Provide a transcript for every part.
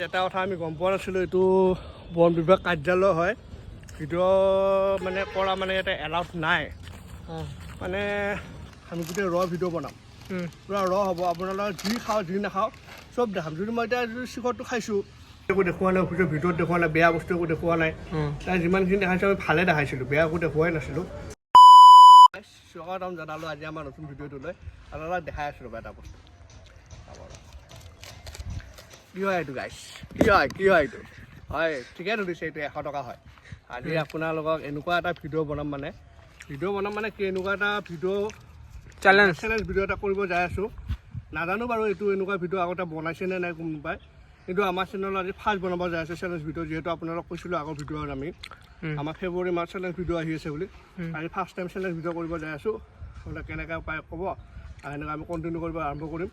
এটা কথা আমি গম পোৱা নাছিলোঁ, এইটো বন বিভাগ কাৰ্যালয় হয়। ভিডিঅ' মানে কৰা মানে ইয়াতে এলাউড নাই। মানে আমি গোটেই ভিডিঅ' বনাম, পূৰা হ'ব। আপোনালোকে যি খাওঁ যি নাখাওঁ চব দেখাম। যদি মই এতিয়া চিকৰটো খাইছোঁ একো দেখুওৱা নাই, ভিডিঅ'ত দেখুওৱা নাই, বেয়া বস্তু একো দেখুওৱা নাই। তাই যিমানখিনি দেখাইছোঁ আমি ভালে দেখাইছিলোঁ, বেয়া একো দেখুৱাই নাছিলোঁ। স্বাগতম জনালোঁ আজি আমাৰ নতুন ভিডিঅ'টোলৈ। আপোনালোকক দেখাই আছোঁ ৰ'বা এটা বস্তু। কি হয় এইটো গাইছ? কি হয় এইটো? হয়, ঠিকে ধৰিছে, এইটো 100 টকা হয়। আজি আপোনালোকক এনেকুৱা এটা ভিডিঅ' বনাম মানে কি এনেকুৱা এটা ভিডিঅ' চেলেঞ্জ ভিডিঅ' এটা কৰিব যাই আছোঁ। নাজানো বাৰু এইটো এনেকুৱা ভিডিঅ' আগতে বনাইছেনে নাই কোনোবাই, কিন্তু আমাৰ চেনেলত আজি ফাৰ্ষ্ট বনাব যাই আছে চেলেঞ্জ ভিডিঅ'। যিহেতু আপোনালোকক কৈছিলোঁ আগৰ ভিডিঅ'ত আমি আমাৰ ফেব্ৰুৱাৰী মাহত চেলেঞ্জ ভিডিঅ' আহি আছে বুলি। আজি ফাৰ্ষ্ট টাইম চেলেঞ্জ ভিডিঅ' কৰিব যাই আছোঁ। আপোনালোকে কেনেকৈ উপায় ক'ব আৰু এনেকৈ আমি কণ্টিনিউ কৰিব আৰম্ভ কৰিম।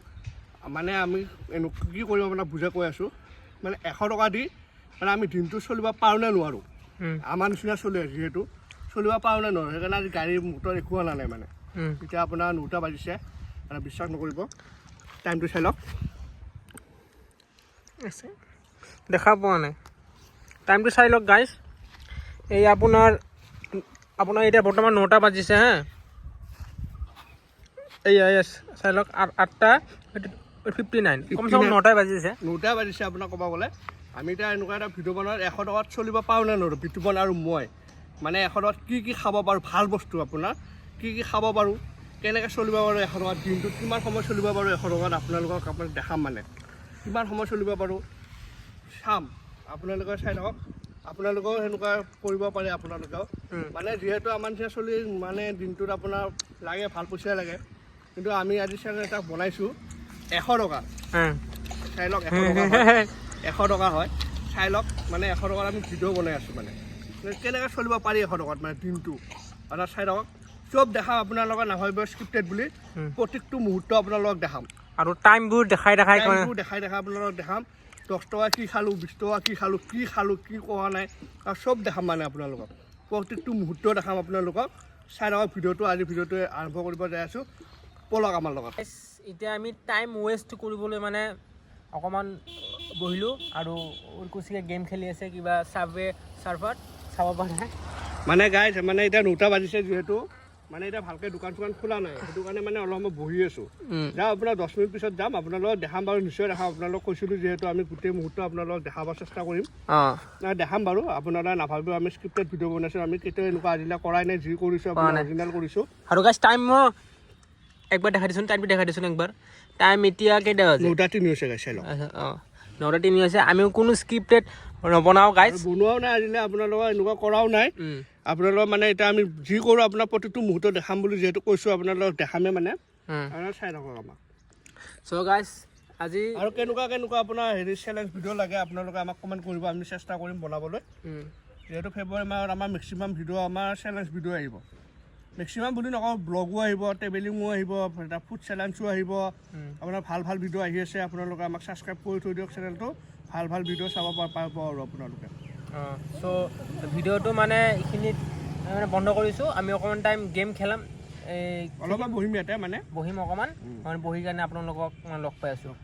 মানে আমি কি কৰিম আপোনাক বুজাই কৈ আছোঁ। মানে 100 টকা দি মানে আমি দিনটো চলিব পাৰোঁ নে নোৱাৰোঁ, আমাৰ নিচিনা চলি আছে যিহেতু চলিব পাৰোঁ নে নোৱাৰোঁ। সেইকাৰণে আজি গাড়ী মটৰ একো অনা নাই। মানে এতিয়া আপোনাৰ 9টা বাজিছে, মানে বিশ্বাস নকৰিব, টাইমটো চাই লওক। দেখা পোৱা নাই, টাইমটো চাই লওক গাইজ। এই আপোনাৰ এতিয়া বৰ্তমান 9টা বাজিছে হা। এই চাই লওক 8:59, কমচে কম 9টাই বাজিছে। 9টা বাজিছে আপোনাক ক'ব গ'লে। আমি এতিয়া এনেকুৱা এটা ভিডিঅ' বনাওঁ 100 টকাত চলিব পাৰোঁ নে নোৱাৰোঁ। বিতুপন আৰু মই মানে 100 টকাত কি খাব পাৰোঁ, ভাল বস্তু আপোনাৰ কি খাব পাৰোঁ, কেনেকৈ চলিব পাৰোঁ 100 টকাত, দিনটোত কিমান সময় চলিব পাৰোঁ 100 টকাত আপোনালোকক দেখাম। মানে কিমান সময় চলিব পাৰোঁ চাম, আপোনালোকে চাই থাকক। আপোনালোকেও সেনেকুৱা কৰিব পাৰে আপোনালোকেও। মানে যিহেতু আমাৰ নিচিনা চলি মানে দিনটোত আপোনাৰ লাগে, ভাল পইচাই লাগে, কিন্তু আমি আজি চেনেল এটা বনাইছোঁ 100 টকা। চাই লওক 100 টকা হয়, চাই লওক। মানে 100 টকাত আমি ভিডিঅ' বনাই আছোঁ। মানে কেনেকৈ চলিব পাৰি 100 টকাত মানে দিনটো আপোনাৰ চাই থাকক। চব দেখাম আপোনালোকে, নাভাবিব স্ক্ৰিপ্টেড বুলি। প্ৰত্যেকটো মুহূৰ্ত আপোনালোকক দেখাম আৰু টাইমবোৰ দেখাই আপোনালোকক দেখাম। 10 টকা কি খালোঁ, 20 টকা কি খালোঁ, কি কোৱা নাই, আৰু চব দেখাম। মানে আপোনালোকক প্ৰত্যেকটো মুহূৰ্ত দেখাম আপোনালোকক। চাই থাকক ভিডিঅ'টো। আজি ভিডিঅ'টো আৰম্ভ কৰিব যাই আছোঁ, পলক আমাৰ লগত। এতিয়া আমি টাইম ৱেষ্ট কৰিবলৈ মানে অকণমান বহিলোঁ আৰু উৰকুচিকে গেম খেলি আছে কিবা চাৰ্ভাৰত চাব পাৰে। মানে গাইজ মানে এতিয়া 9টা বাজিছে যিহেতু, মানে এতিয়া ভালকৈ দোকান চোকান খোলা নাই, সেইটো কাৰণে মানে অলপ সময় বহি আছোঁ। যাম আপোনাৰ 10 মিনিট পিছত যাম, আপোনালোকক দেখাম বাৰু, নিশ্চয় দেখাম। আপোনালোকক কৈছিলোঁ যিহেতু আমি গোটেই মুহূৰ্ত আপোনালোকক দেখাব চেষ্টা কৰিম। দেখাম বাৰু, আপোনালোকে নাভাবিব আমি স্ক্ৰিপ্টেড ভিডিঅ' বনাইছোঁ। আমি কেতিয়াও এনেকুৱা আজিলৈ কৰাই নাই, যি কৰিছোঁ আপোনাৰ অৰিজিনেল কৰিছোঁ। আৰু গাইজ টাইম একবাৰ দেখাই দিছোন, টাইমটো দেখাই দিছোন একবাৰ। টাইম এতিয়া কেইটা হৈছে? 9:03 হৈছে গাইজ, চাই লওক। 9:03 হৈছে। আমিও কোনো স্ক্ৰিপ্টেড নবনাওঁ গাইজ, বনোৱাও নাই আজিলৈ, আপোনালোকৰ এনেকুৱা কৰাও নাই। আপোনালোকৰ মানে এতিয়া আমি যি কৰোঁ আপোনাৰ প্ৰতিটো মুহূৰ্ত দেখাম বুলি যিহেতু কৈছোঁ, আপোনালোকক দেখামেই। মানে চাই থাকক আমাক। চ' গাইজ আজি আৰু কেনেকুৱা আপোনাৰ চেলেঞ্জ ভিডিঅ' লাগে আপোনালোকে আমাক কমেণ্ট কৰিব, আমি চেষ্টা কৰিম বনাবলৈ। যিহেতু ফেব্ৰুৱাৰী মাহত আমাৰ মেক্সিমাম ভিডিঅ' আমাৰ চেলেঞ্জ ভিডিঅ' আহিব। মেক্সিমাম বুলি নকওঁ, ব্লগো আহিব, ট্ৰেভেলিঙো আহিব, ফুড চেলেঞ্জো আহিব। আপোনাৰ ভাল ভিডিঅ' আহি আছে। আপোনালোকে আমাক ছাবস্ক্ৰাইব কৰি থৈ দিয়ক চেনেলটো, ভাল ভিডিঅ' চাব পাব আৰু আপোনালোকে। চ' ভিডিঅ'টো মানে এইখিনিত মানে বন্ধ কৰিছোঁ। আমি অকণমান টাইম গেম খেলাম, অলপমান বহিম ইয়াতে, মানে বহিম অকণমান, বহি কাৰণে আপোনালোকক লগ পাই আছোঁ।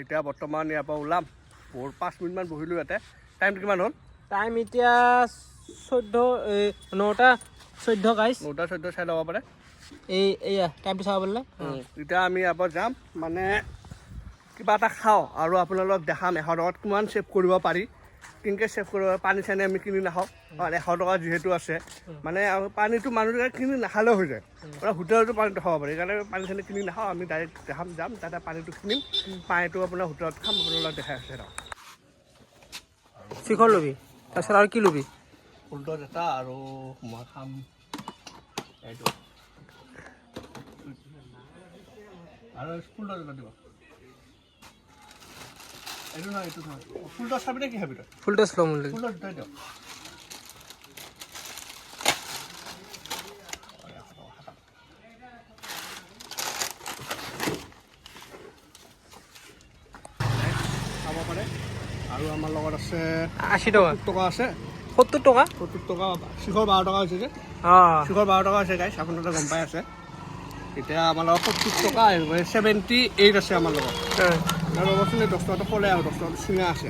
এতিয়া বৰ্তমান ইয়াৰ পৰা ওলাম, 5 মিনিটমান বহিলোঁ ইয়াতে। টাইমটো কিমান হ'ল? টাইম এতিয়া 9:14 গাইজ। 9:14 চাই ল'ব পাৰে। এয়া টাইমটো চাব পাৰিলে। এতিয়া আমি ইয়াৰ পৰা যাম, মানে কিবা এটা খাওঁ আৰু আপোনালোকক দেখাম 100 টকাত কিমান ছেভ কৰিব পাৰি, কেনেকৈ ছেভ কৰিব পাৰি। পানী চানী আমি কিনি নাখাওঁ, কাৰণ 100 টকা যিহেতু আছে। মানে পানীটো মানুহে কিনি নাখালেও হৈ যায়, মানে হোটেলতো পানীটো খাব পাৰি। সেইকাৰণে পানী চানী কিনি নাখাওঁ, আমি ডাইৰেক্ট যাম তাতে পানীটো কিনিম, পানীটো আপোনাৰ হোটেলত খাম। আপোনালোকক দেখাই আছে আৰু শিখৰ ল'বি, তাৰপিছত আৰু কি ল'বি? ফুলটছ এটা, আৰু মই খাম এইটো, আৰু ফুলটছ এটা দিব। এইটো নহয়, এইটো নহয়। ফুলটছ খাবি নে কি খাবি তই? ফুলটছ ল'ম বুলি। ফুলটছ দুটাই দিয়ক। আৰু আমাৰ লগত আছে 80 টকা 70 টকা আছে 70 টকা 70 টকা শিখৰ 12 টকা হৈছে যে শিখৰ 12 টকা আছে গাইছ আপোনালোকে গম পাই আছে এতিয়া আমাৰ লগত 70 টকা 78 আছে আমাৰ লগত আৰু ৰ'বচোন 10 টকাটো ক'লে আৰু 10 টকাটো চিঙা আছে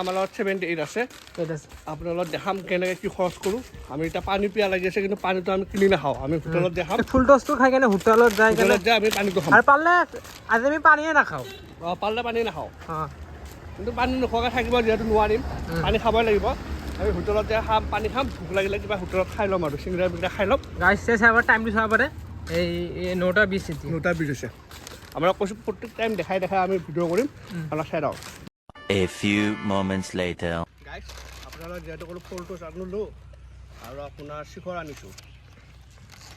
আমাৰ লগত 78 আছে আপোনাৰ লগত দেখাম কেনেকৈ কি খৰচ কৰোঁ আমি এতিয়া পানী পিয়া লাগি আছে কিন্তু পানীটো আমি কিনি নাখাওঁ আমি হোটেলত দেখাম ফুল টছটো খাই কেনে হোটেলত যাই আমি পানীটো খাম আৰু পাৰলে আজি আমি পানীয়ে নাখাওঁ পাৰলে পানী নাখাওঁ কিন্তু পানী নোখোৱাকৈ থাকিব যিহেতু নোৱাৰিম পানী খাবই লাগিব আমি হোটেলত যাই খাম পানী খাম ভোক লাগিলে কিবা হোটেলত খাই ল'ম আৰু চিংৰা বিংৰা খাই ল'ম গাইছ চাব টাইমটো চাব পাৰে এই 9:20 এতিয়া 9:20 হৈছে আমৰা কৈছোঁ প্ৰত্যেক টাইম দেখাই আমি ভিডিঅ' কৰিম অলপ চাই দিওঁ A few moments later. গাইছ আপোনালোকে যিহেতু ক'লো ফলটো আনিলোঁ আৰু আপোনাৰ শিখৰ আনিছোঁ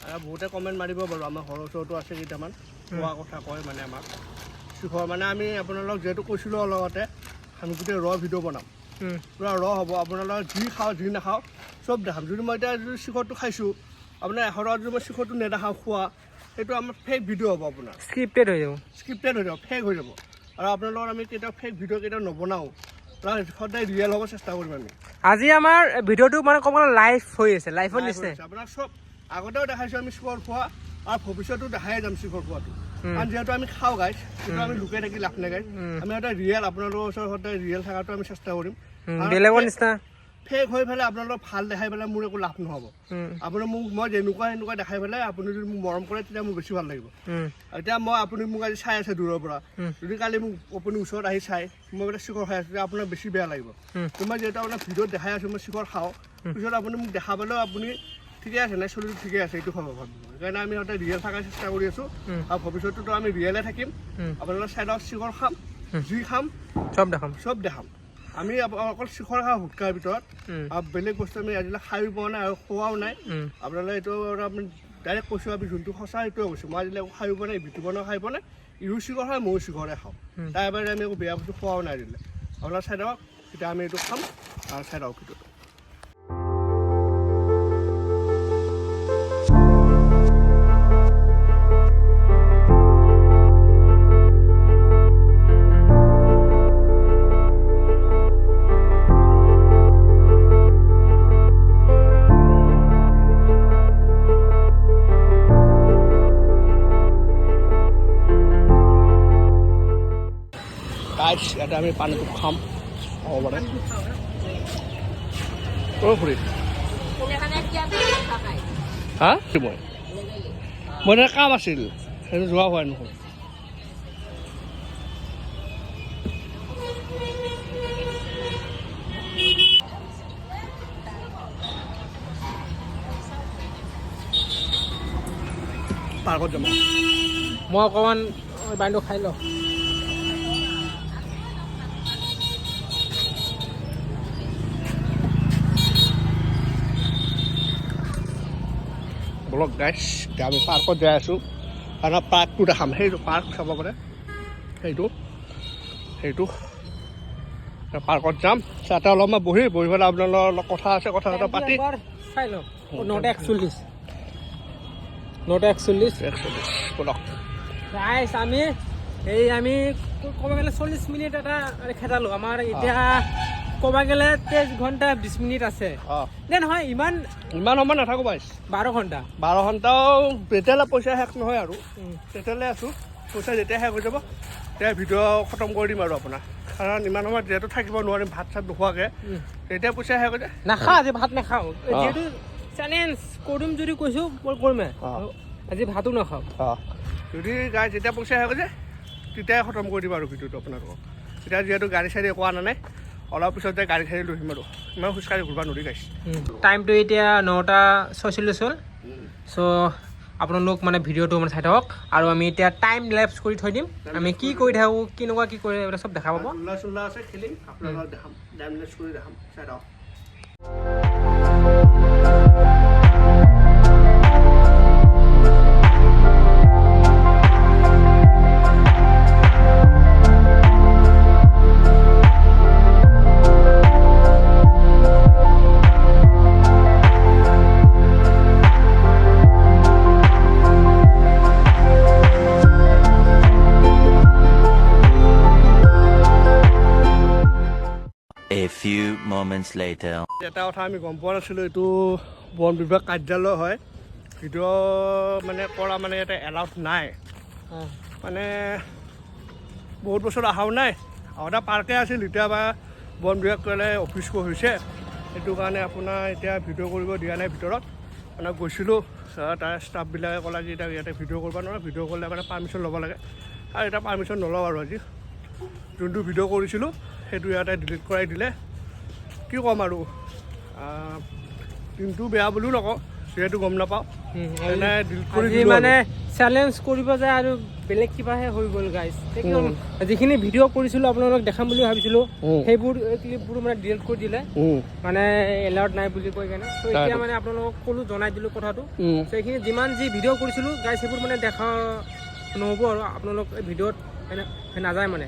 আৰু বহুতে কমেণ্ট মাৰিব বাৰু আমাৰ ঘৰৰ ওচৰতো আছে কেইটামান কোৱা কথা কয় মানে আমাক শিখৰ মানে আমি আপোনালোক যিহেতু কৈছিলোঁ লগতে আমি গোটেই ভিডিঅ' বনাম পূৰা হ'ব আপোনালোকে যি খাওঁ যি নাখাওঁ চব দেখাম যদি মই এতিয়া যদি শিখৰটো খাইছোঁ আপোনাৰ 100 টকাত যদি মই শিখৰটো নেদেখাওঁ খোৱা সেইটো আমাৰ ফেক ভিডিঅ' হ'ব আপোনাৰ স্ক্ৰিপ্টেড হৈ যাব ফেক হৈ যাব আৰু আপোনালোকৰ আমি কেতিয়াও ফেক ভিডিঅ' কেতিয়াও নবনাওঁ সদায় ৰিয়েল হ'ব চেষ্টা কৰিম আমি আজি আমাৰ ভিডিঅ'টো মানে ক'বলৈ লাইভ হৈ আছে লাইভৰ নিচিনাই আপোনাৰ চব আগতেও দেখাইছোঁ আমি শিখৰ খোৱা আৰু ভৱিষ্যতো দেখাই যাম শিখৰ খোৱাটো কাৰণ যিহেতু আমি খাওঁ গাইছ কিন্তু আমি লুকাই থাকি লাভ নাই গাইছ আমি সদায় ৰিয়েল আপোনালোকৰ ওচৰত সদায় ৰিয়েল থকাটো আমি চেষ্টা কৰিম বেলেগৰ নিচিনা ফেক হৈ পেলাই আপোনালোকক ভাল দেখাই পেলাই মোৰ একো লাভ নহ'ব আপুনি মোক মই যেনেকুৱা দেখাই পেলাই আপুনি যদি মোক মৰম কৰে তেতিয়া মোৰ বেছি ভাল লাগিব এতিয়া আপুনি মোক আজি চাই আছে দূৰৰ পৰা যদি কালি মোক আপুনি ওচৰত আহি চাই মই মানে শিখৰ খাই আছোঁ তেতিয়া আপোনাৰ বেছি বেয়া লাগিব মই যিহেতু আপোনাৰ ভিডিঅ'ত দেখাই আছোঁ মই শিখৰ খাওঁ পিছত আপুনি মোক দেখা পালেও আপুনি ঠিকে আছে নাই চলিটো ঠিকে আছে এইটো খাব সেইকাৰণে আমি সদায় ৰিয়েল থকাৰ চেষ্টা কৰি আছোঁ আৰু ভৱিষ্যততো আমি ৰিয়েলে থাকিম আপোনালোকৰ চাইডত শিখৰ খাম যি খাম চব দেখাম আমি অকল শিখৰ খাওঁ হুটকাৰ ভিতৰত আৰু বেলেগ বস্তু আমি আজিলৈ খায়ো পোৱা নাই আৰু খোৱাও নাই আপোনালোকে এইটো আপুনি ডাইৰেক্ট কৈছোঁ আমি যোনটো সঁচা সেইটোৱে কৈছোঁ মই আজিলৈ একো খায়ো পোৱা নাই ভিতু বনাও খাই পোৱা নাই ইও শিখৰ খায় ময়ো শিখৰে খাওঁ তাৰ বাহিৰে আমি একো বেয়া বস্তু খোৱাও নাই দিলে আপোনাৰ চাই দিয়ক তেতিয়া আমি এইটো খাম আৰু চাই দিয়ক ভিডিঅ'টো ইয়াতে আমি পানীটো খাম হ'ব পাৰে খুৰী হা মই এটা কাম আছিল সেইটো যোৱা হোৱা নহয় পাৰ্কত যাম মই অকণমান বাইনটো খাই লওঁ বলক গাইছ এতিয়া আমি পাৰ্কত যাই আছোঁ আৰু পাৰ্কটো দেখাম সেইটো পাৰ্ক চাব পাৰে সেইটো পাৰ্কত যাম তাতে অলপমান বহি পেলাই আপোনালোকৰ অলপ কথা আছে কথা পাতি চাই লওক 9:41 বলক গাইছ আমি ক'ব গ'লে 40 মিনিট এটা খেদালোঁ আমাৰ এতিয়া ক'ব গ'লে 23 ঘণ্টা 20 মিনিট আছে নে নহয় ইমান সময় নাথাকোঁ বাইছ 12 ঘণ্টা ঘণ্টাও তেতিয়ালৈ পইচা শেষ নহয় আৰু তেতিয়ালৈ আছোঁ পইচা যেতিয়া শেষ হৈ যাব তেতিয়া ভিডিঅ' খতম কৰি দিম আৰু আপোনাৰ কাৰণ ইমান সময়ত যিহেতু থাকিব নোৱাৰিম ভাত চাত নোখোৱাকৈ তেতিয়া পইচা শেষ হৈ যায় নাখাওঁ আজি ভাত নাখাওঁ যিহেতু চেলেঞ্জ কৰিম যদি কৈছোঁ মই কৰিমে আজি ভাতো নাখাওঁ যদি গাই যেতিয়া পইচা শেষ হৈ যায় তেতিয়াই খতম কৰি দিম আৰু ভিডিঅ'টো আপোনালোকক এতিয়া যিহেতু গাড়ী চাড়ী একোৱা নাই অলপ পিছত যাই গাড়ী চাড়ী লৈ আহিম আৰু ইমান খোজকাঢ়ি ঘূৰিব নোৱাৰি গাইছ টাইমটো এতিয়া 9:46 হ'ল চ' আপোনালোক মানে ভিডিঅ'টো মানে চাই থাকক আৰু আমি এতিয়া টাইম লেপছ কৰি থৈ দিম আমি কি কৰি থাকোঁ কেনেকুৱা কি কৰে এইবিলাক চব দেখা পাব চোলা আছে খেলিম আপোনালোকক দেখাম টাইম লেপছ কৰি দেখাম চাই থাকক A few moments later. এটা কথা আমি গম পোৱা নাছিলোঁ, এইটো বন বিভাগ কাৰ্যালয় হয়। ভিডিঅ' মানে কৰা মানে ইয়াতে এলাউড নাই, মানে বহুত বছৰ অহাও নাই। আগতে পাৰ্কে আছিল, এতিয়া বা বন বিভাগ ক'লে অফিচ হৈছে, সেইটো কাৰণে আপোনাৰ এতিয়া ভিডিঅ' কৰিব দিয়া নাই ভিতৰত। মানে গৈছিলোঁ, তাৰ ষ্টাফবিলাকে ক'লে যে এতিয়া ইয়াতে ভিডিঅ' কৰিব নোৱাৰে, ভিডিঅ' কৰিলে মানে পাৰ্মিশ্যন ল'ব লাগে। আৰু এতিয়া পাৰ্মিশ্যন নলওঁ আৰু আজি যোনটো ভিডিঅ' কৰিছিলোঁ সেইটো ইয়াতে ডিলিট কৰাই দিলে। কি ক'ম আৰু, দিনটো বেয়া বুলিও নকওঁ, যিহেতু গম নাপাওঁ এনে ডিলিট কৰি দিলোঁ। মানে চেলেঞ্জ কৰিব যায় আৰু বেলেগ কিবাহে হৈ গ'ল গাইজ। যিখিনি ভিডিঅ' কৰিছিলোঁ আপোনালোকক দেখাম বুলি ভাবিছিলোঁ, সেইবোৰ ক্লিপবোৰ মানে ডিলিট কৰি দিলে, মানে এলাউড নাই বুলি কৈ কেনে। ত' এতিয়া মানে আপোনালোকক ক'লোঁ, জনাই দিলোঁ কথাটো। ত' এইখিনি যিমান যি ভিডিঅ' কৰিছিলোঁ গাইজ, সেইবোৰ মানে দেখা নহ'ব আৰু আপোনালোক ভিডিঅ'ত নাযায় মানে।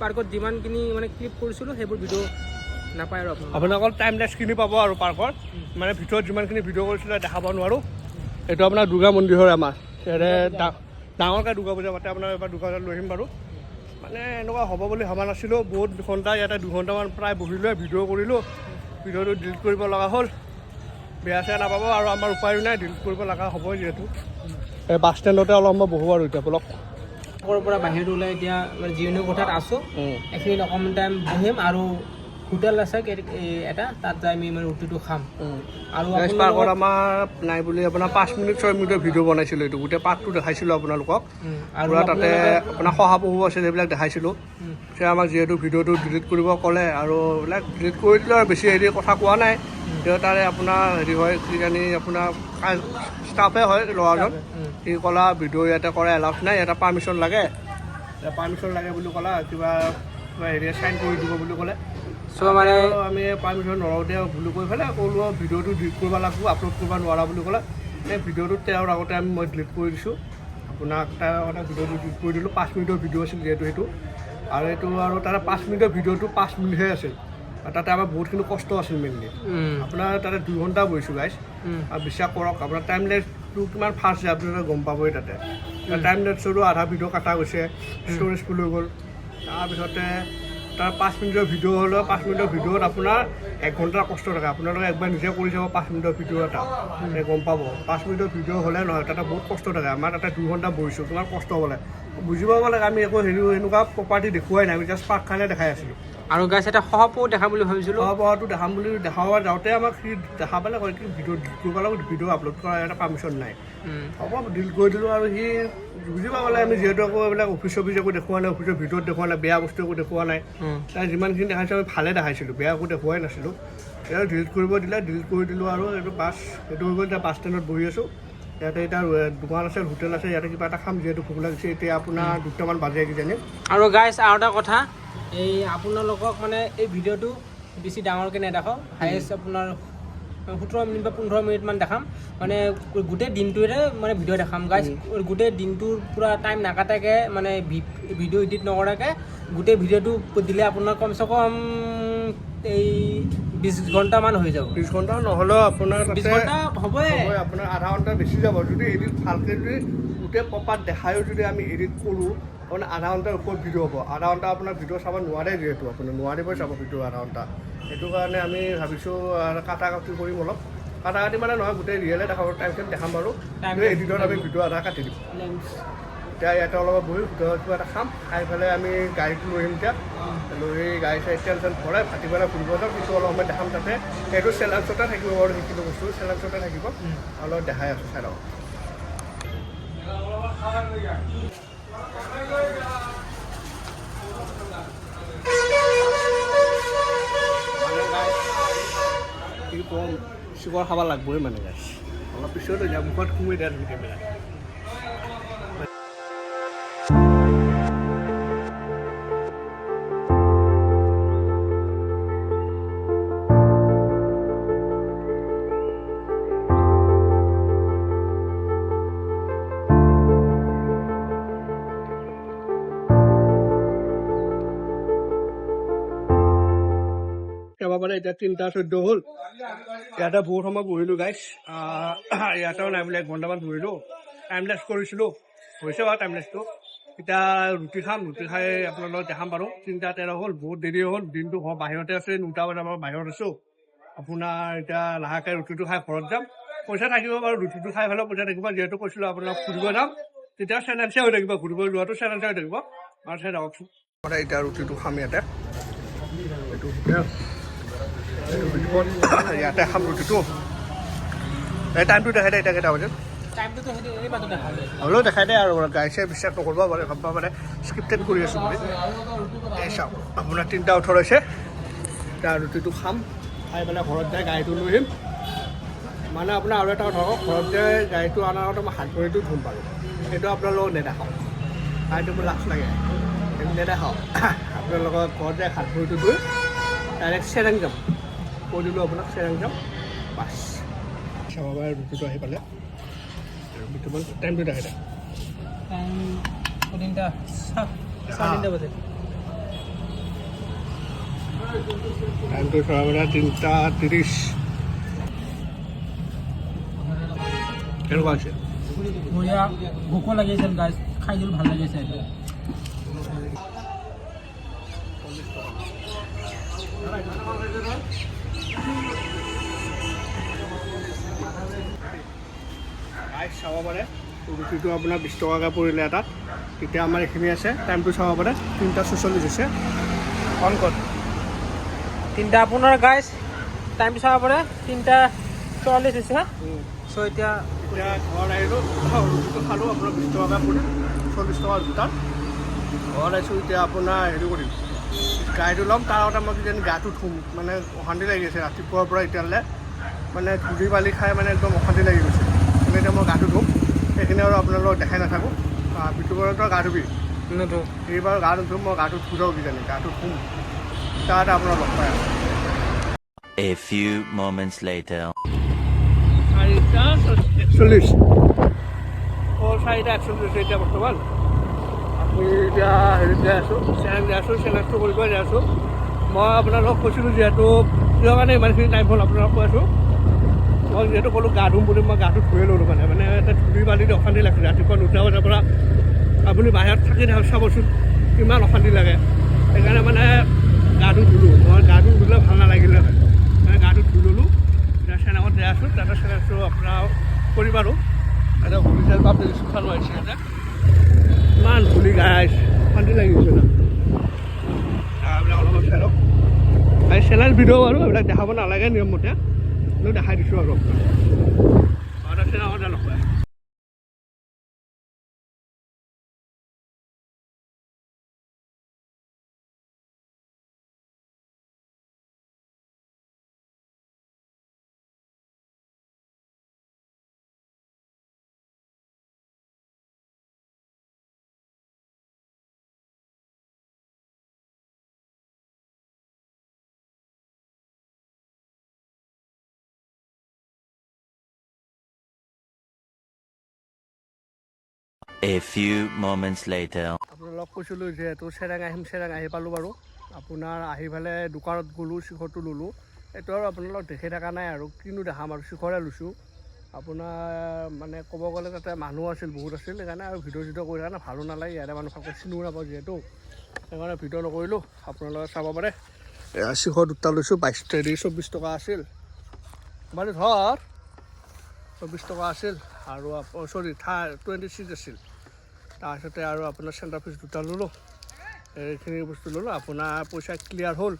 পাৰ্কত যিমানখিনি মানে ক্লিপ কৰিছিলোঁ সেইবোৰ ভিডিঅ' নাপায় আৰু আপোনালোকৰ টাইম লেছখিনি পাব আৰু পাৰ্কৰ মানে ভিতৰত যিমানখিনি ভিডিঅ' কৰিছিলে দেখাব নোৱাৰোঁ। এইটো আপোনাৰ দুৰ্গা মন্দিৰ হয় আমাৰ ইয়াতে, ডাঙৰকৈ দুৰ্গা পূজা পাতে। আপোনাৰ এবাৰ দুৰ্গা পূজা লৈ আহিম বাৰু। মানে এনেকুৱা হ'ব বুলি ভবা নাছিলোঁ। বহুত ঘণ্টা ইয়াতে 2 ঘণ্টামান প্ৰায় বহিলোঁ, ভিডিঅ' কৰিলোঁ, ভিডিঅ'টো ডিলিট কৰিব লগা হ'ল। বেয়া চেয়া নাপাব, আৰু আমাৰ উপায়ো নাই, ডিলিট কৰিব লগা হ'বই যিহেতু। এই বাছ ষ্টেণ্ডতে অলপ মই বহোঁ আৰু এতিয়া বলক। পৰা বাহিৰত ওলাই এতিয়া মানে জিৰণি কোঠাত আছোঁ। এইখিনিত অকণমান টাইম বহিম আৰু হোটেল আছে এটা, তাত যাই আমি মানে ৰুটিটো খাম। আৰু পাৰ্কত আমাৰ নাই বুলি আপোনাৰ 5 মিনিট 6 মিনিটৰ ভিডিঅ' বনাইছিলোঁ। এইটো গোটেই পাৰ্কটো দেখাইছিলোঁ আপোনালোকক। আৰু তাতে আপোনাৰ শহাপহু আছে সেইবিলাক দেখাইছিলোঁ। সেই আমাক যিহেতু ভিডিঅ'টো ডিলিট কৰিব ক'লে, আৰু এইবিলাক ডিলিট কৰি দিলোঁ আৰু বেছি হেৰি কথা কোৱা নাই। তেওঁ তাৰে আপোনাৰ হেৰি হয় কিজানি আপোনাৰ ষ্টাফে হয় ল'ৰাজন, সি ক'লা ভিডিঅ' ইয়াতে কৰা এলাউড নাই, ইয়াতে পাৰ্মিশ্যন লাগে, পাৰ্মিশ্যন লাগে বুলি ক'লা, কিবা হেৰিয়ে চাইন কৰি দিব বুলি ক'লে। চ' মানে আমি পাৰ্মিশ্যন নলওঁতে ভুল কৰি পেলাই ক'লোঁ ভিডিঅ'টো ডিলিট কৰিব লাগিব, আপলোড কৰিব নোৱাৰা বুলি ক'লে। সেই ভিডিঅ'টো তেওঁৰ আগতে মই ডিলিট কৰি দিছোঁ। আপোনাক তাৰ আগতে ভিডিঅ'টো ডিলিট কৰি দিলোঁ। 5 মিনিটৰ ভিডিঅ' আছিল যিহেতু সেইটো, আৰু এইটো আৰু তাতে 5 মিনিটৰ ভিডিঅ'টো 5 মিনিটহে আছিল। আৰু তাতে আমাৰ বহুতখিনি কষ্ট আছিল মেইনলি। আপোনাৰ তাতে 2 ঘণ্টা বহিছোঁ গাইজ, আৰু বিশ্বাস কৰক আপোনাৰ টাইম লেপছটো কিমান ফাষ্ট যায় আপোনালোকে গম পাবই। তাতে টাইম লেপছৰো আধা ভিডিঅ' কটা গৈছে, ষ্ট'ৰেজ ফুল হৈ গ'ল। তাৰপিছতে তাৰ 5 মিনিটৰ ভিডিঅ' হ'লেও 5 মিনিটৰ ভিডিঅ'ত আপোনাৰ 1 ঘণ্টাৰ কষ্ট থাকে। আপোনালোকে একবাৰ নিজে কৰি চাব 5 মিনিটৰ ভিডিঅ' এটা, গম পাব। 5 মিনিটৰ ভিডিঅ' হ'লে নহয়, তাতে বহুত কষ্ট থাকে। আমাৰ তাতে 2 ঘণ্টা বহিছোঁ, কিমান কষ্ট হ'ব লাগে বুজি পাব লাগে। আমি একো হেৰি এনেকুৱা প্ৰপাৰ্টি দেখুৱাই নাই, আমি জাষ্ট পাৰ্কখনে দেখাই আছিলোঁ। আৰু গাইছ এটা শহাপহু দেখাম বুলি ভাবিছিলোঁ। শহাপহুটো দেখাম বুলি দেখাব যাওঁতে আমাক সি দেখা পালে কয় কি ভিডিঅ' ডিলিট কৰিব লাগিব, ভিডিঅ' আপলোড কৰাৰ এটা পাৰ্মিশ্যন নাই। হ'ব ডিলিট কৰি দিলোঁ। আৰু সি বুজি পাব লাগে আমি যিহেতু আকৌ এইবিলাক অফিচ একো দেখুওৱা নাই, অফিচৰ ভিতৰত দেখুওৱা নাই, বেয়া বস্তু একো দেখুওৱা নাই। তাই যিমানখিনি দেখাইছোঁ আমি ভালে দেখাইছিলোঁ, বেয়া একো দেখুৱাই নাছিলোঁ। তেওঁ ডিলিট কৰিব দিলে, ডিলিট কৰি দিলোঁ। আৰু এইটো বাছ এইটো হৈ গ'ল। এতিয়া বাছ ষ্টেণ্ডত বহি আছোঁ। ইয়াতে এতিয়া দোকান আছে, হোটেল আছে, ইয়াতে কিবা এটা খাম যিহেতু ভোক লাগিছে। এতিয়া আপোনাৰ 2টামান বাজে কিজানি। আৰু গাইছ আৰু এটা কথা, এই আপোনালোকক মানে এই ভিডিঅ'টো বেছি ডাঙৰকৈ নেদেখাওঁ, হায়েষ্ট আপোনাৰ 17 মিনিট বা 15 মিনিটমান দেখাম। মানে গোটেই দিনটোৰে মানে ভিডিঅ' দেখাম গাইছ। গোটেই দিনটোৰ পূৰা টাইম নাকাটাকৈ মানে ভিডিঅ' এডিট নকৰাকৈ গোটেই ভিডিঅ'টো দিলে আপোনাৰ কমচে কম এই 20 ঘণ্টামান হৈ যাব। 20 ঘণ্টা নহ'লেও আপোনাৰ 20 ঘণ্টা হ'বই, আপোনাৰ আধা ঘণ্টা বেছি যাব। যদি এডিট ভালকৈ যদি গোটেই প্ৰপাৰ দেখায়ো যদি আমি এডিট কৰোঁ, আপোনাৰ আধা ঘণ্টাৰ ওপৰত ভিডিঅ' হ'ব। আধা ঘণ্টা আপোনাৰ ভিডিঅ' চাব নোৱাৰে, যিহেতু আপুনি নোৱাৰিবই চাব ভিডিঅ' আধা ঘণ্টা। সেইটো কাৰণে আমি ভাবিছোঁ কাটা কাটি কৰিম অলপ। কাটা কাটি মানে নহয়, গোটেই ৰিয়েলে দেখাব, টাইম দেখাম বাৰু। এডিটত আমি ভিডিঅ' আধা কাটি দিম। এতিয়া ইয়াতে অলপ বহি ভিতৰত কিবা এটা খাম, খাই পেলাই আমি গাড়ীটো লৈ আহিম। এতিয়া লৈ গাড়ী চাড়ী তেল চেল ভৰাই ভাটি পেলাই ফুৰিব যাম। কিছু অলপ সময় দেখাম তাতে। সেইটো চেলেঞ্জতে থাকিব বাৰু, সেইখিনি বস্তু চেলেঞ্জতে থাকিব। অলপ দেখাই আছোঁ, চাই লওক। কি ক'ম, চিকৰ খাব লাগিবই মানে গাইছ। অলপ পিছত হৈ যায়, মুখত সোমাই দিয়া ধুই পেলাই। এতিয়া 3:14 হ'ল। ইয়াতে বহুত সময় বহিলোঁ গাইছ। ইয়াতেও নাই বোলে 1 ঘণ্টামান বহিলোঁ, টাইম লেছ কৰিছিলোঁ। হৈছে বাৰু টাইম লেছটো। এতিয়া ৰুটি খাম, ৰুটি খাই আপোনালোকক দেখাম বাৰু। 3:13 হ'ল, বহুত দেৰি হ'ল, দিনটো ঘৰ বাহিৰতে আছে, 9টা বজাৰ পৰা বাহিৰত আছোঁ। আপোনাৰ এতিয়া লাহেকৈ ৰুটিটো খাই ঘৰত যাম। পইচা থাকিব বাৰু, ৰুটিটো খাই পেলাই পইচা থাকিব, যিহেতু কৈছিলোঁ আপোনালোক ফুৰিব যাম, তেতিয়া চেনেলচে হৈ থাকিব, ঘূৰিব যোৱাটো চেনেলচে হৈ থাকিব। আৰু চাই যাওকচোন। মানে এতিয়া ৰুটিটো খাম ইয়াতে, ইয়াতে খাম ৰুটিটো। এই টাইমটো দেখাই দে, এতিয়া কেইটা বজাত হ'লেও দেখাই দে আৰু গাইছে বিশ্বাস নকৰিব পাৰে, ভাবিব মানে স্ক্ৰিপ্টেড কৰি আছোঁ বুলি। এই চাওক আপোনাৰ 3:18 হৈছে। এতিয়া ৰুটিটো খাম, খাই পেলাই ঘৰত যাই গাড়ীটো লৈ আহিম। মানে আপোনাৰ আৰু এটা কথা কওক, ঘৰত যাই গাড়ীটো অনাৰ আগতে মই হাত ভৰিটো ধুম পাৰোঁ, সেইটো আপোনালোকক নেদেখাওঁ, গাড়ীটো মোৰ লাজ লাগে, সেইটো নেদেখাওঁ। আপোনালোকৰ ঘৰত যাই হাত ভৰিটো ধুই ডাইৰেক্ট চেৰাং যাম, কৈ দিলোঁ আপোনাক চেৰাং যাম, বাছ। চাব পাৰে ৰুটিটো আহি পালে, টাইমটো দেখাই দে। টাইমটো চাব পাৰে 3:30। কেনেকুৱা হৈছে? বঢ়িয়া, ভোকো লাগিছিল গাইজ, খাই দিলোঁ, ভাল লাগিছে। চাব পাৰে ৰুটিটো আপোনাৰ 20 টকাকৈ পৰিলে এটাত। এতিয়া আমাৰ এইখিনি আছে, টাইমটো চাব পাৰে 3:46 হৈছে। অন ক'ত 3টা আপোনাৰ গাইজ, টাইমটো চাব পাৰে 3:44 হৈছে। চ' এতিয়া ঘৰত আহিলোঁ, ৰুটিটো খালোঁ, আপোনাৰ 20 টকাকৈ পৰিল, 40 টকাৰ দুটাত। ঘৰত আহিছোঁ, এতিয়া আপোনাৰ হেৰি কৰিম, গাড়ীটো ল'ম, তাৰ আগতে মই কিজানি গাটো ধুম, মানে অশান্তি লাগি আছে ৰাতিপুৱাৰ পৰা এতিয়ালৈ, মানে ধূলি বালি খাই মানে একদম অশান্তি লাগি গৈছে। এতিয়া মই গাটো ধুম, সেইখিনি আৰু আপোনালোকক দেখাই নাথাকোঁ। বিটুপৰতো গা ধুবি নুধুম, এইবাৰ গা নুধুম, মই গাটো ধুই যাওঁ কিজানি, গাটো ধুম, তাত আপোনাৰ লগ পাই আছোঁ। A few moments later. 4:41 4:41 এতিয়া বৰ্তমান। আমি এতিয়া হেৰিত যাই আছোঁ, চেলেঞ্জ যাই আছোঁ, চেলেঞ্জটো কৰিব যাই আছোঁ। মই আপোনালোকক কৈছিলোঁ যিহেতু কিয় কাৰণে ইমানখিনি টাইম হ'ল আপোনালোকক কৈ আছোঁ। মই যিহেতু ক'লোঁ গা ধুম বুলি, মই গাটো ধুয়ে ল'লোঁ, মানে এটা ধূলি বালিত অশান্তি লাগিছে। ৰাতিপুৱা 9টা বজাৰ পৰা আপুনি বাহিৰত থাকি চাবচোন কিমান অশান্তি লাগে, সেইকাৰণে মানে গাটো ধুলোঁ। মই গাটো ধুলে ভাল নালাগিলে হয়, মানে গাটো ধুই ল'লোঁ। এতিয়া চেনেলত যাই আছোঁ, তাতে চেনেলটো আপোনাৰ কৰিম আৰু এটা হোটেল বা প্লেচখন আহিছে ইয়াতে, ইমান ধূলি গাই অশান্তি লাগি গৈছে না। এইবিলাক অলপ চাই লওক, এই চেনেল ভিডিঅ' বাৰু এইবিলাক দেখাব নালাগে নিয়মমতে, কিন্তু দেখাই দিছোঁ আৰু আপোনাক চেনেলতে লগ পায়। A few moments later. আপোনালোকক কৈছিলোঁ যিহেতু চেৰাং আহিম, চেৰাং আহি পালোঁ বাৰু। আপোনাৰ আহি পেলাই দোকানত গ'লোঁ, শিখৰটো ল'লোঁ। এইটো আৰু আপোনালোকক দেখি থকা নাই আৰু কিনো দেখাম আৰু, শিখৰে লৈছোঁ। আপোনাৰ মানে ক'ব গ'লে তাতে মানুহ আছিল, বহুত আছিল, সেইকাৰণে আৰু ভিডিঅ' চিডিঅ' কৰি কাৰণে ভালো নালাগে, ইয়াতে মানুহ ভালকৈ চিনিও নাপাওঁ যিহেতু, সেইকাৰণে ভিডিঅ' নকৰিলোঁ। আপোনালোকে চাব পাৰে শিখৰ দুটা লৈছোঁ, 24 টকা আছিল, মানে ধৰ 24 টকা আছিল, আৰু 26 আছিল। তাৰপিছতে আৰু আপোনাৰ চেণ্টাৰ ফিছ দুটা ল'লোঁ, এইখিনি বস্তু ল'লোঁ। আপোনাৰ পইচা ক্লিয়াৰ হ'ল।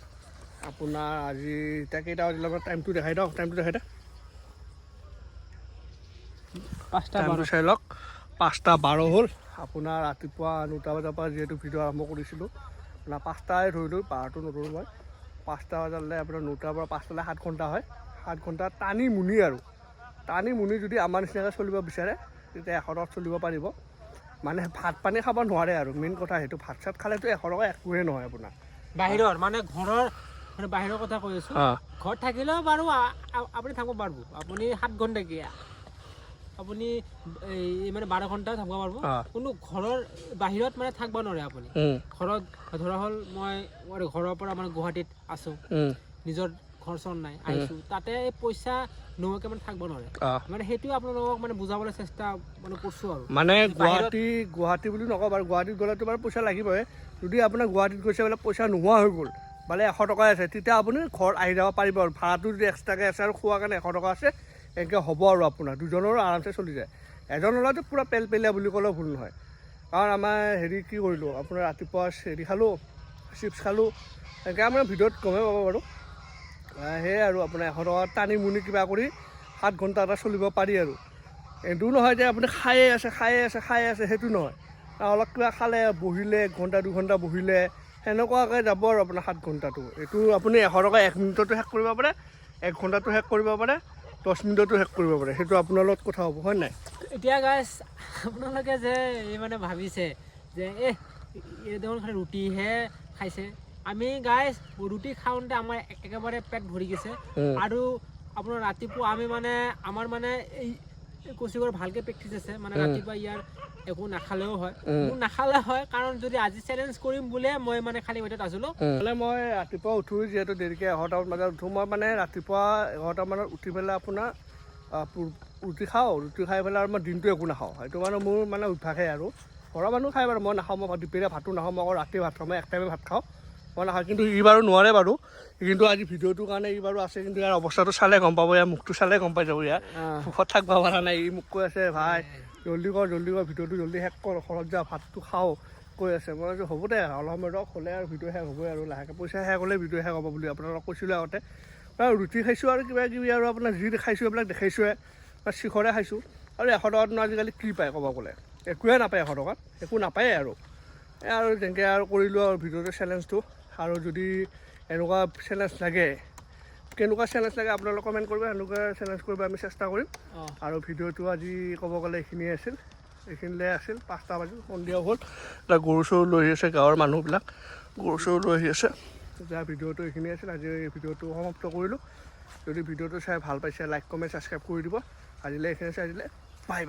আপোনাৰ আজি এতিয়া কেইটা বাজিলে আপোনাৰ টাইমটো দেখাই দিয়ক, টাইমটো দেখাই দে, 5টা চাই লওক, 5:12 হ'ল। আপোনাৰ ৰাতিপুৱা 9টা বজাৰ পৰা যিহেতু ভিডিঅ' আৰম্ভ কৰিছিলোঁ, আপোনাৰ 5টাই ধৰিলোঁ, বাৰটো নধৰোঁ মই। 5টা বজালৈ আপোনাৰ 9টাৰ পৰা 5টালৈ 7 ঘণ্টা হয়। 7 ঘণ্টা টানি মুনি আৰু, টানি মুনি যদি আমাৰ নিচিনাকৈ চলিব বিচাৰে তেতিয়া 100 টকাত চলিব পাৰিব। মানে ভাত পানী খাব নোৱাৰে আৰু, মেইন কথা সেইটো। ভাত চাত খালেতো 100 টকা একোৱে নহয় আপোনাৰ। বাহিৰৰ মানে ঘৰৰ, মানে বাহিৰৰ কথা কৈ আছোঁ, ঘৰত থাকিলেও বাৰু আপুনি থাকিব পাৰিব, আপুনি 7 ঘণ্টা কি আপুনি এই মানে 12 ঘণ্টা থাকিব পাৰিব, কিন্তু ঘৰৰ বাহিৰত মানে থাকিব নোৱাৰে আপুনি। ঘৰত ধৰা হ'ল মই ঘৰৰ পৰা মানে গুৱাহাটীত আছোঁ, নিজৰ ঘৰ চৰ নাই আহিছোঁ তাতে পইচা নোহোৱাকৈ মানে থাকিব নোৱাৰে মানে সেইটোৱে আপোনালোকক মানে বুজাবলৈ চেষ্টা মানে কৰিছোঁ আৰু মানে গুৱাহাটী বুলি নকওঁ বাৰু গুৱাহাটীত গ'লেতো বাৰু পইচা লাগিবই যদি আপোনাৰ গুৱাহাটীত গৈছে বোলে পইচা নোহোৱা হৈ গ'ল মানে 100 টকাই আছে তেতিয়া আপুনি ঘৰত আহি যাব পাৰিব আৰু ভাড়াটো যদি এক্সট্ৰাকৈ আছে আৰু খোৱাৰ কাৰণে 100 টকা আছে এনেকৈ হ'ব আৰু আপোনাৰ দুজনৰো আৰামছে চলি যায় এজন হ'লেতো পূৰা পেলপেলীয়া বুলি ক'লেও ভুল নহয় কাৰণ আমাৰ কি কৰিলোঁ আপোনাৰ ৰাতিপুৱা খালোঁ চিপছ খালোঁ এনেকৈ আমাৰ ভিডিঅ'ত গমেই পাব বাৰু সেয়াই আৰু আপোনাৰ 100 টকা টানি মুনি কিবা কৰি 7 ঘণ্টা এটা চলিব পাৰি আৰু এইটো নহয় যে আপুনি খায়ে আছে সেইটো নহয় অলপ কিবা খালে বহিলে 1 ঘণ্টা 2 ঘণ্টা বহিলে সেনেকুৱাকৈ যাব আৰু আপোনাৰ 7 ঘণ্টাটো এইটো আপুনি 100 টকা 1 মিনিটতো শেষ কৰিব পাৰে 1 ঘণ্টাটো শেষ কৰিব পাৰে 10 মিনিটতো শেষ কৰিব পাৰে সেইটো আপোনাৰ লগত কথা হ'ব হয় নাই এতিয়া গাইছ আপোনালোকে যে এই মানে ভাবিছে যে এই দেখোন খালি ৰুটিহে খাইছে আমি গাইছ ৰুটি খাওঁতে আমাৰ একেবাৰে পেট ভৰি গৈছে আৰু আপোনাৰ ৰাতিপুৱা আমি মানে আমাৰ মানে এই কোচিঙৰ ভালকৈ প্ৰেক্টিছ আছে মানে ৰাতিপুৱা ইয়াৰ একো নাখালেও হয় মোৰ নাখালে হয় কাৰণ যদি আজি চেলেঞ্জ কৰিম বুলিয়ে মই মানে খালী পেটত আছিলোঁ মানে মই ৰাতিপুৱা উঠোঁ যিহেতু দেৰিকৈ 11টামান বজাত উঠোঁ মই মানে ৰাতিপুৱা 11টামানত উঠি পেলাই আপোনাৰ ৰুটি খাই পেলাই আৰু মই দিনটো একো নাখাওঁ সেইটো মানে মোৰ মানে অভ্যাসেই আৰু ঘৰৰ মানুহ খাই বাৰু মই নাখাওঁ মই দুপৰীয়া ভাতো নাখাওঁ মই আকৌ ৰাতি ভাত খাওঁ মই এক টাইমে ভাত খাওঁ মই নাখাওঁ কিন্তু ই বাৰু নোৱাৰে বাৰু কিন্তু আজি ভিডিঅ'টোৰ কাৰণে ই বাৰু আছে কিন্তু ইয়াৰ অৱস্থাটো চালে গম পাব ইয়াৰ মুখটো চালে গম পাই যাব ইয়াৰ মুখত থাকিব পৰা নাই ই মোক কৈ আছে ভাই জল্দি কৰ ভিডিঅ'টো জল্দি শেষ কৰ ঘৰত যা ভাতটো খাওঁ কৈ আছে মই কৈছোঁ হ'ব দে অলপ সময় ৰখ হ'লে আৰু ভিডিঅ' শেষ হ'বই আৰু লাহেকৈ পইচা শেষ হ'লে ভিডিঅ' শেষ হ'ব বুলি আপোনালোকক কৈছিলোঁ আগতে আৰু ৰুটি খাইছোঁ আৰু কিবা কিবি আৰু আপোনাৰ যি খাইছোঁ এইবিলাক দেখাইছোঁৱে বা শিখৰে খাইছোঁ আৰু 100 টকাতনো আজিকালি কি পায় ক'ব গ'লে একোৱে নাপায় 100 টকাত একো নাপায়ে আৰু তেনেকৈ আৰু কৰিলোঁ আৰু ভিডিঅ'টো চেলেঞ্জটো আৰু যদি এনেকুৱা চেলেঞ্জ লাগে কেনেকুৱা চেলেঞ্জ লাগে আপোনালোকে কমেণ্ট কৰিব এনেকুৱা চেলেঞ্জ কৰিব আমি চেষ্টা কৰিম আৰু ভিডিঅ'টো আজি ক'ব গ'লে এইখিনিয়ে এইখিনিলে আছিল 5টা বাজি সন্ধিয়া হ'ল এতিয়া গৰু চৰু লৈ আহি আছে গাঁৱৰ মানুহবিলাক গৰু চৰু লৈ আহি আছে এতিয়া ভিডিঅ'টো এইখিনিয়ে আছিল আজি এই ভিডিঅ'টো সমাপ্ত কৰিলোঁ যদি ভিডিঅ'টো চাই ভাল পাইছে লাইক কমেণ্ট ছাবস্ক্ৰাইব কৰি দিব আজিলৈ এইখিনি আছে আজিলৈ বাই